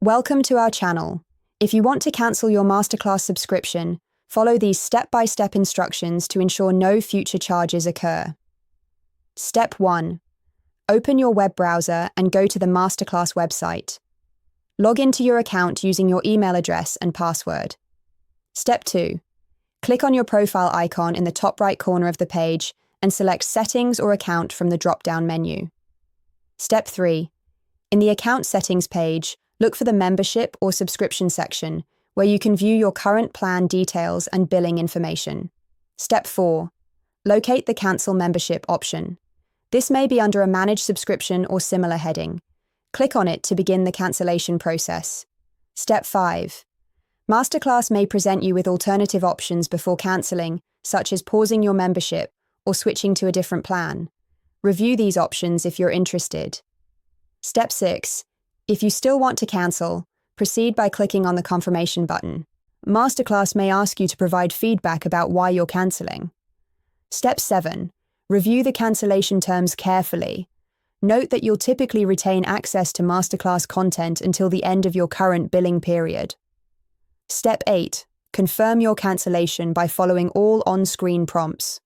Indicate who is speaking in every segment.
Speaker 1: Welcome to our channel. If you want to cancel your MasterClass subscription, follow these step-by-step instructions to ensure no future charges occur. Step 1. Open your web browser and go to the MasterClass website. Log into your account using your email address and password. Step 2. Click on your profile icon in the top right corner of the page and select Settings or Account from the drop-down menu. Step 3. In the Account Settings page, look for the Membership or Subscription section, where you can view your current plan details and billing information. Step 4. Locate the Cancel Membership option. This may be under a Manage Subscription or similar heading. Click on it to begin the cancellation process. Step 5. MasterClass may present you with alternative options before cancelling, such as pausing your membership or switching to a different plan. Review these options if you're interested. Step 6. If you still want to cancel, proceed by clicking on the confirmation button. MasterClass may ask you to provide feedback about why you're cancelling. Step 7. Review the cancellation terms carefully. Note that you'll typically retain access to MasterClass content until the end of your current billing period. Step 8. Confirm your cancellation by following all on-screen prompts.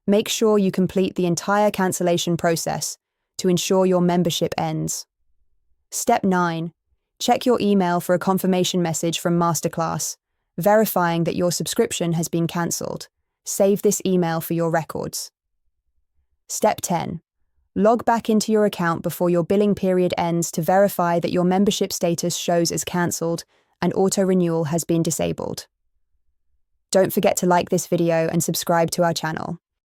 Speaker 1: Make sure you complete the entire cancellation process to ensure your membership ends. Step 9. Check your email for a confirmation message from MasterClass, verifying that your subscription has been cancelled. Save this email for your records. Step 10. Log back into your account before your billing period ends to verify that your membership status shows as cancelled and auto-renewal has been disabled. Don't forget to like this video and subscribe to our channel.